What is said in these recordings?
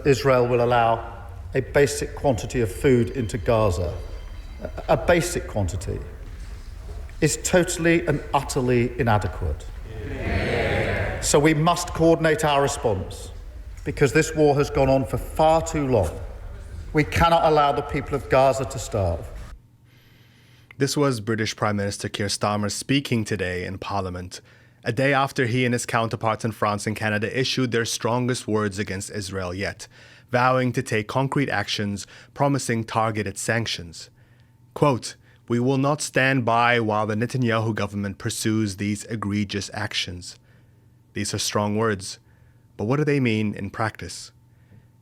Israel will allow a basic quantity of food into Gaza, a basic quantity, is totally and utterly inadequate. Yeah. So we must coordinate our response, because this war has gone on for far too long. We cannot allow the people of Gaza to starve. This was British Prime Minister Keir Starmer speaking today in Parliament, a day after he and his counterparts in France and Canada issued their strongest words against Israel yet, vowing to take concrete actions, promising targeted sanctions. Quote, "We will not stand by while the Netanyahu government pursues these egregious actions." These are strong words, but what do they mean in practice?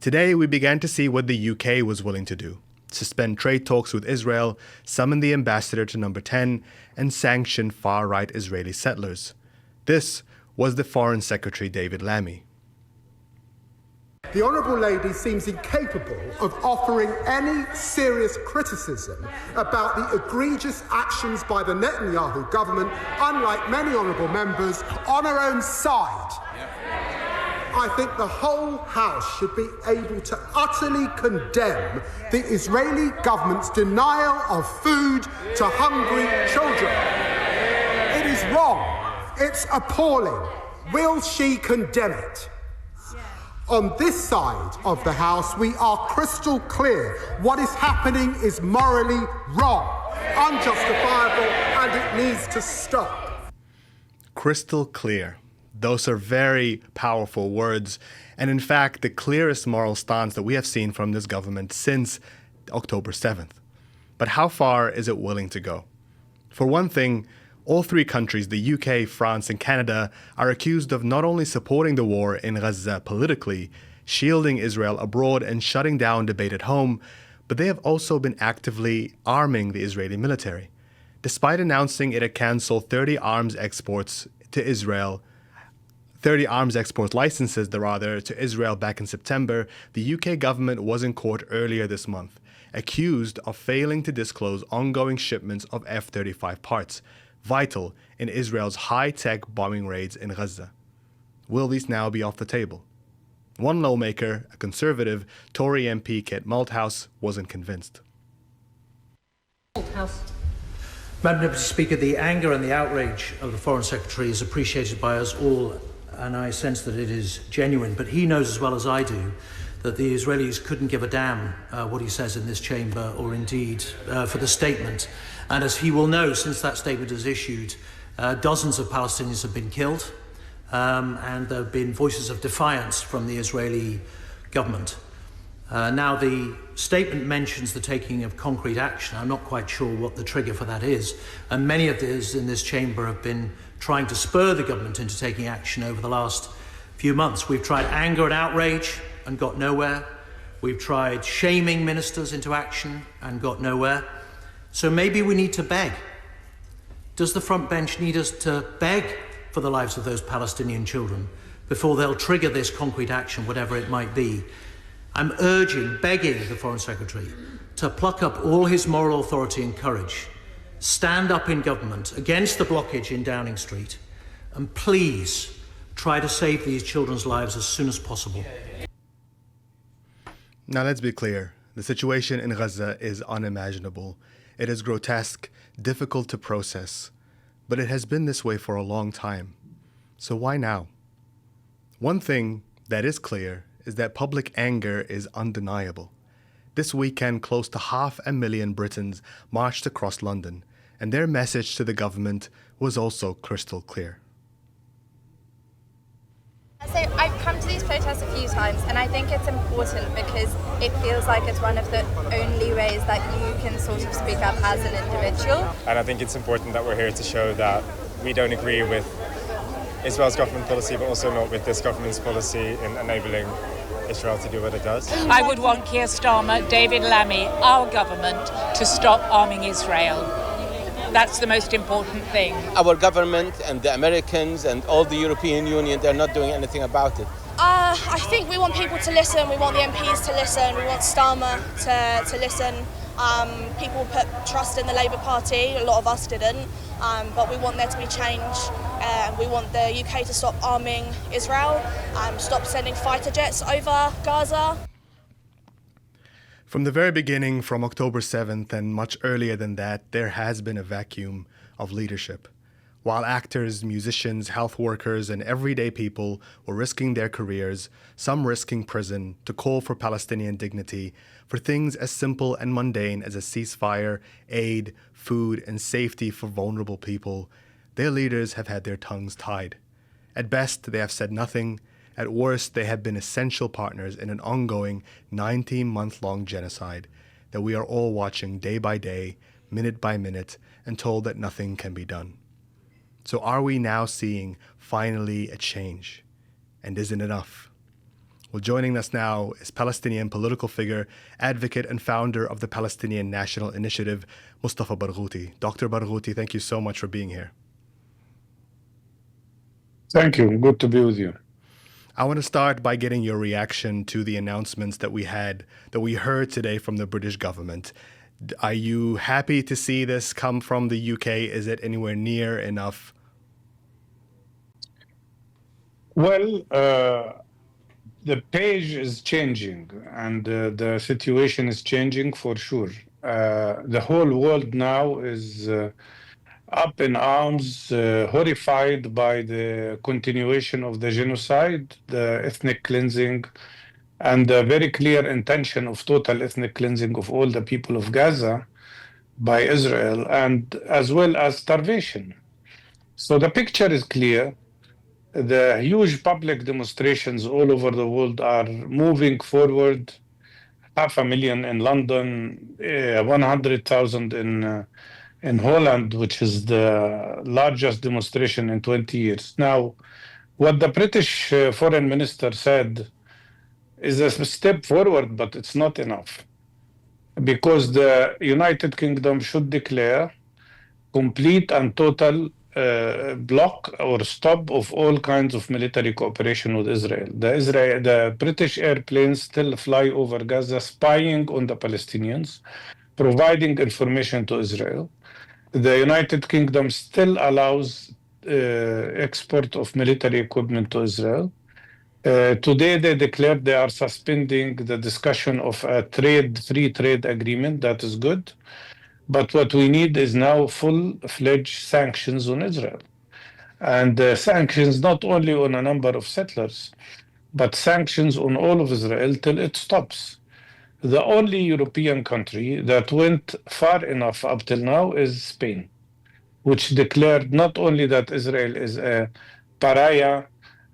Today, we began to see what the UK was willing to do: suspend trade talks with Israel, summon the ambassador to number 10, and sanction far-right Israeli settlers. This was the Foreign Secretary David Lammy. The Honourable Lady seems incapable of offering any serious criticism about the egregious actions by the Netanyahu government, unlike many honourable members, on her own side. I think the whole House should be able to utterly condemn the Israeli government's denial of food to hungry children. It is wrong. It's appalling. Will she condemn it? On this side of the House, we are crystal clear. What is happening is morally wrong, unjustifiable, and it needs to stop. Crystal clear. Those are very powerful words, and in fact, the clearest moral stance that we have seen from this government since October 7th. But how far is it willing to go? For one thing, all three countries, the UK, France, and Canada, are accused of not only supporting the war in Gaza politically, shielding Israel abroad, and shutting down debate at home, but they have also been actively arming the Israeli military. Despite announcing it had cancelled 30 arms exports licenses to Israel back in September, the UK government was in court earlier this month, accused of failing to disclose ongoing shipments of F-35 parts, vital in Israel's high-tech bombing raids in Gaza. Will these now be off the table? One lawmaker, a conservative Tory MP, Kate Malthouse, wasn't convinced. Madam Deputy Speaker, the anger and the outrage of the Foreign Secretary is appreciated by us all, and I sense that it is genuine, but he knows as well as I do that the Israelis couldn't give a damn what he says in this chamber, or indeed for the statement. And as he will know, since that statement is issued, dozens of Palestinians have been killed, and there have been voices of defiance from the Israeli government. Now, the statement mentions the taking of concrete action. I'm not quite sure what the trigger for that is, and many of those in this chamber have been trying to spur the government into taking action over the last few months. We've tried anger and outrage and got nowhere. We've tried shaming ministers into action and got nowhere. So maybe we need to beg. Does the front bench need us to beg for the lives of those Palestinian children before they'll trigger this concrete action, whatever it might be? I'm begging the Foreign Secretary to pluck up all his moral authority and courage, stand up in government against the blockage in Downing Street, and please try to save these children's lives as soon as possible. Now let's be clear. The situation in Gaza is unimaginable. It is grotesque, difficult to process, but it has been this way for a long time. So why now? One thing that is clear is that public anger is undeniable. This weekend, close to 500,000 Britons marched across London, and their message to the government was also crystal clear. So I've come to these protests a few times, and I think it's important because it feels like it's one of the only ways that you can sort of speak up as an individual. And I think it's important that we're here to show that we don't agree with Israel's government policy, but also not with this government's policy in enabling Israel to do what it does. I would want Keir Starmer, David Lammy, our government, to stop arming Israel. That's the most important thing. Our government and the Americans and all the European Union, they're not doing anything about it. I think we want people to listen, we want the MPs to listen, we want Starmer to listen. People put trust in the Labour Party, a lot of us didn't, but we want there to be change. We want the UK to stop arming Israel, stop sending fighter jets over Gaza. From the very beginning, from October 7th and much earlier than that, there has been a vacuum of leadership. While actors, musicians, health workers, and everyday people were risking their careers, some risking prison, to call for Palestinian dignity, for things as simple and mundane as a ceasefire, aid, food, and safety for vulnerable people, their leaders have had their tongues tied. At best, they have said nothing. At worst, they have been essential partners in an ongoing 19-month-long genocide that we are all watching day by day, minute by minute, and told that nothing can be done. So are we now seeing, finally, a change? And is it enough? Well, joining us now is Palestinian political figure, advocate, and founder of the Palestinian National Initiative, Mustafa Barghouti. Dr. Barghouti, thank you so much for being here. Thank you. Good to be with you. I want to start by getting your reaction to the announcements that we heard today from the British government. Are you happy to see this come from the UK? Is it anywhere near enough? Well, the page is changing and the situation is changing for sure. The whole world now is up in arms, horrified by the continuation of the genocide, the ethnic cleansing, and the very clear intention of total ethnic cleansing of all the people of Gaza by Israel, and as well as starvation. So the picture is clear. The huge public demonstrations all over the world are moving forward. 500,000 in London, 100,000 in Holland, which is the largest demonstration in 20 years. Now, what the British foreign minister said is a step forward, but it's not enough, because the United Kingdom should declare complete and total block or stop of all kinds of military cooperation with Israel. The British airplanes still fly over Gaza, spying on the Palestinians, providing information to Israel. The United Kingdom still allows export of military equipment to Israel. Today, they declared they are suspending the discussion of a free trade agreement. That is good. But what we need is now full-fledged sanctions on Israel. And sanctions not only on a number of settlers, but sanctions on all of Israel till it stops. The only European country that went far enough up till now is Spain, which declared not only that Israel is a pariah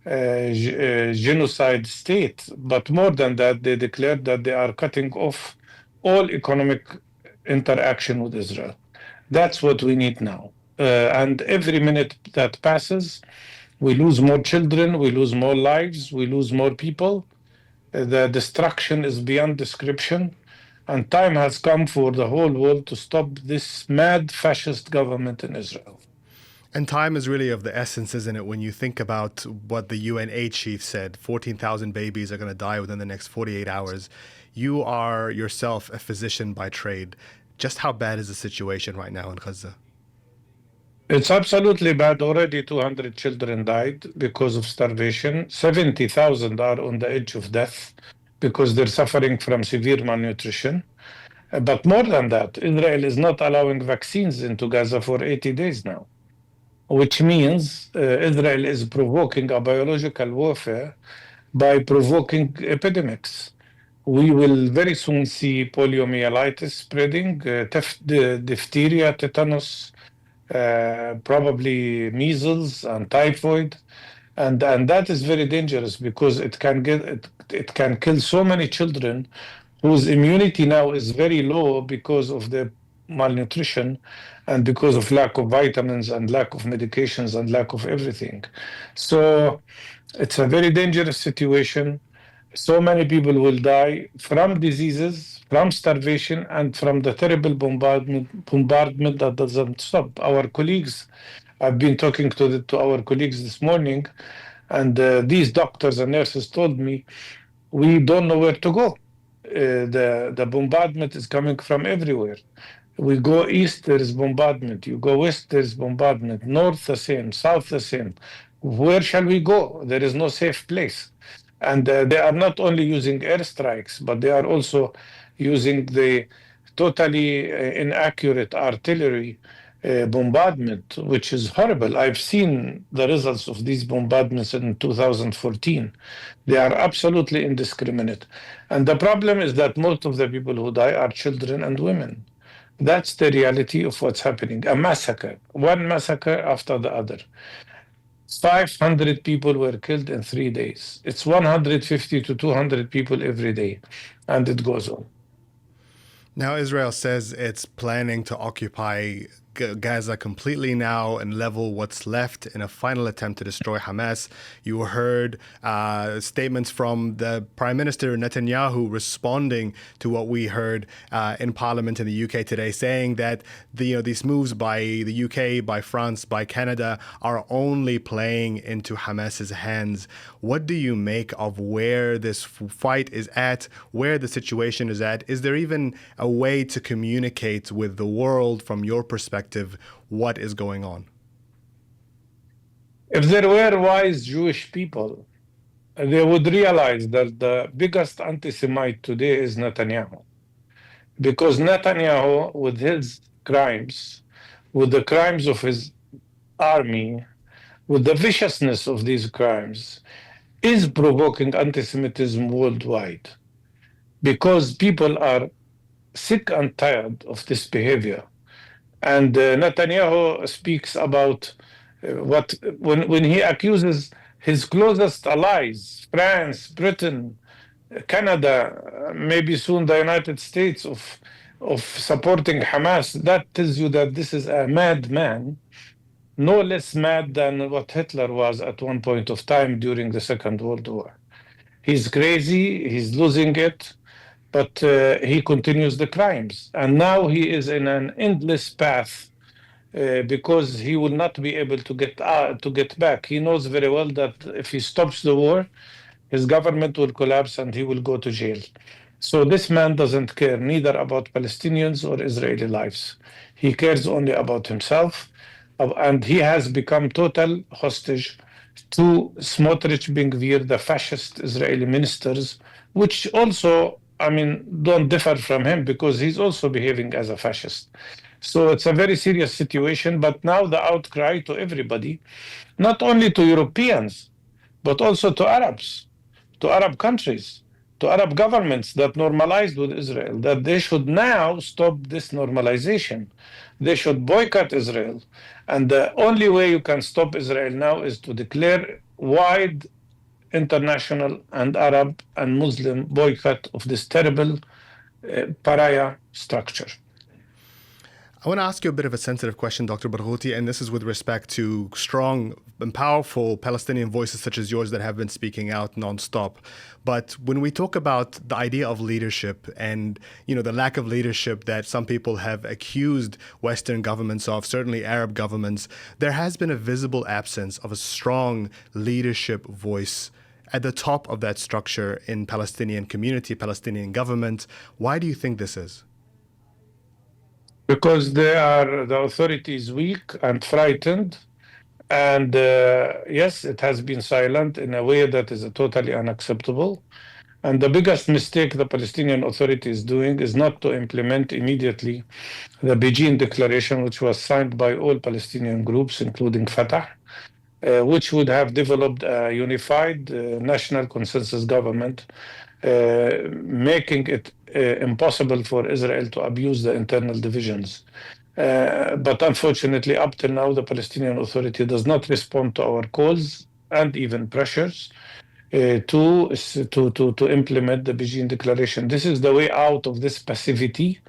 genocide state, but more than that, they declared that they are cutting off all economic interaction with Israel. That's what we need now. And every minute that passes, we lose more children, we lose more lives, we lose more people. The destruction is beyond description, and time has come for the whole world to stop this mad fascist government in Israel. And time is really of the essence, isn't it? When you think about what the UN chief said, 14,000 babies are going to die within the next 48 hours. You are yourself a physician by trade. Just how bad is the situation right now in Gaza? It's absolutely bad. Already 200 children died because of starvation. 70,000 are on the edge of death because they're suffering from severe malnutrition. But more than that, Israel is not allowing vaccines into Gaza for 80 days now, which means Israel is provoking a biological warfare by provoking epidemics. We will very soon see poliomyelitis spreading, diphtheria, tetanus, probably measles and typhoid, and that is very dangerous because it can kill so many children whose immunity now is very low because of the malnutrition and because of lack of vitamins and lack of medications and lack of everything. So it's a very dangerous situation. So many people will die from diseases, from starvation, and from the terrible bombardment that doesn't stop. Our colleagues, I've been talking to our colleagues this morning, and these doctors and nurses told me, we don't know where to go. The bombardment is coming from everywhere. We go east, there is bombardment. You go west, there is bombardment. North, the same. South, the same. Where shall we go? There is no safe place. And they are not only using airstrikes, but they are also using the totally inaccurate artillery bombardment, which is horrible. I've seen the results of these bombardments in 2014. They are absolutely indiscriminate. And the problem is that most of the people who die are children and women. That's the reality of what's happening. A massacre, one massacre after the other. 500 people were killed in 3 days. It's 150 to 200 people every day, and it goes on. Now, Israel says it's planning to occupy Gaza completely now and level what's left in a final attempt to destroy Hamas. You heard statements from the Prime Minister Netanyahu responding to what we heard in Parliament in the UK today, saying that these moves by the UK, by France, by Canada are only playing into Hamas's hands. What do you make of where this fight is at, where the situation is at? Is there even a way to communicate with the world from your perspective what is going on? If there were wise Jewish people, they would realize that the biggest anti-Semite today is Netanyahu. Because Netanyahu, with his crimes, with the crimes of his army, with the viciousness of these crimes, is provoking anti-Semitism worldwide. Because people are sick and tired of this behavior. And Netanyahu speaks about when he accuses his closest allies, France, Britain, Canada, maybe soon the United States, of supporting Hamas. That tells you that this is a madman, no less mad than what Hitler was at one point of time during the Second World War. He's crazy, he's losing it, but he continues the crimes. And now he is in an endless path because he will not be able to get back. He knows very well that if he stops the war, his government will collapse and he will go to jail. So this man doesn't care neither about Palestinians or Israeli lives. He cares only about himself, and he has become total hostage to Smotrich, Ben-Gvir, the fascist Israeli ministers, which also, don't differ from him because he's also behaving as a fascist. So it's a very serious situation, but now the outcry to everybody, not only to Europeans, but also to Arabs, to Arab countries, to Arab governments that normalized with Israel, that they should now stop this normalization. They should boycott Israel. And the only way you can stop Israel now is to declare wide international and Arab and Muslim boycott of this terrible pariah structure. I want to ask you a bit of a sensitive question, Dr. Barghouti, and this is with respect to strong and powerful Palestinian voices such as yours that have been speaking out nonstop. But when we talk about the idea of leadership and, the lack of leadership that some people have accused Western governments of, certainly Arab governments, there has been a visible absence of a strong leadership voice at the top of that structure in Palestinian community, Palestinian government. Why do you think this is? Because the authority is weak and frightened. And yes, it has been silent in a way that is totally unacceptable. And the biggest mistake the Palestinian Authority is doing is not to implement immediately the Beijing Declaration, which was signed by all Palestinian groups, including Fatah, which would have developed a unified national consensus government, making it impossible for Israel to abuse the internal divisions. But unfortunately, up till now, the Palestinian Authority does not respond to our calls and even pressures to implement the Beijing Declaration. This is the way out of this passivity,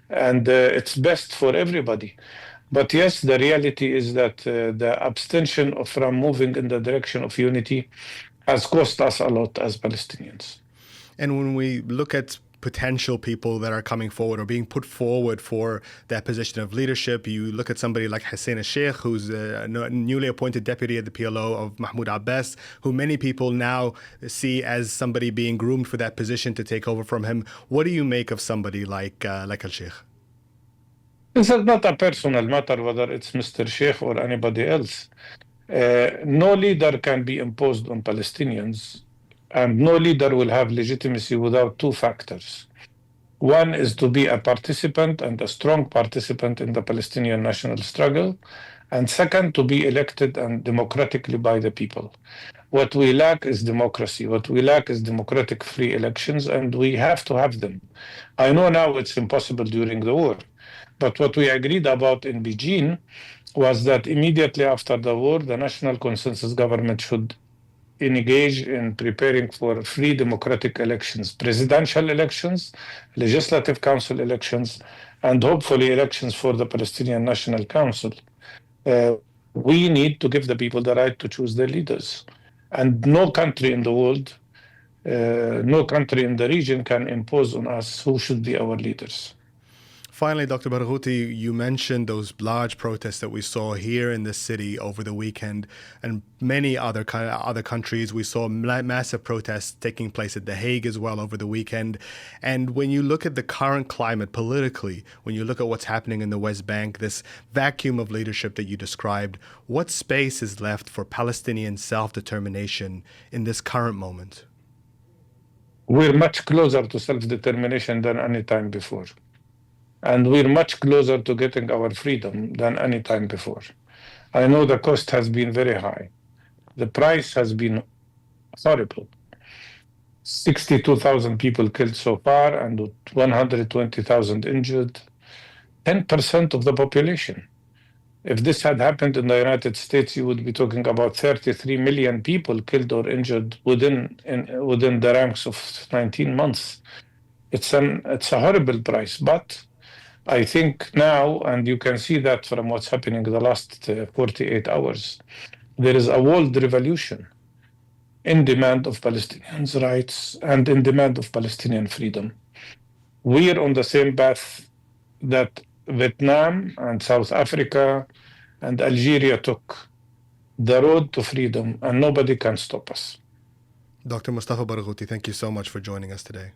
and it's best for everybody. But yes, the reality is that the abstention from moving in the direction of unity has cost us a lot as Palestinians. And when we look at potential people that are coming forward or being put forward for that position of leadership, you look at somebody like Hussein al-Sheikh, who's a newly appointed deputy at the PLO of Mahmoud Abbas, who many people now see as somebody being groomed for that position to take over from him. What do you make of somebody like al-Sheikh? This is not a personal matter, whether it's Mr. Sheikh or anybody else. No leader can be imposed on Palestinians. And no leader will have legitimacy without two factors. One is to be a participant and a strong participant in the Palestinian national struggle. And second, to be elected and democratically by the people. What we lack is democracy. What we lack is democratic free elections, and we have to have them. I know now it's impossible during the war, but what we agreed about in Beijing was that immediately after the war, the national consensus government should engage in preparing for free democratic elections, presidential elections, legislative council elections, and hopefully elections for the Palestinian National Council. We need to give the people the right to choose their leaders. And no country in the world, no country in the region can impose on us who should be our leaders. Finally, Dr. Barghouti, you mentioned those large protests that we saw here in the city over the weekend, and many other countries. We saw massive protests taking place at The Hague as well over the weekend. And when you look at the current climate politically, when you look at what's happening in the West Bank, this vacuum of leadership that you described, what space is left for Palestinian self-determination in this current moment? We're much closer to self-determination than any time before. And we're much closer to getting our freedom than any time before. I know the cost has been very high. The price has been horrible. 62,000 people killed so far and 120,000 injured, 10% of the population. If this had happened in the United States, you would be talking about 33 million people killed or injured within the ranks of 19 months. It's a horrible price, but I think now, and you can see that from what's happening in the last 48 hours, there is a world revolution in demand of Palestinians' rights and in demand of Palestinian freedom. We're on the same path that Vietnam and South Africa and Algeria took, the road to freedom, and nobody can stop us. Dr. Mustafa Barghouti, thank you so much for joining us today.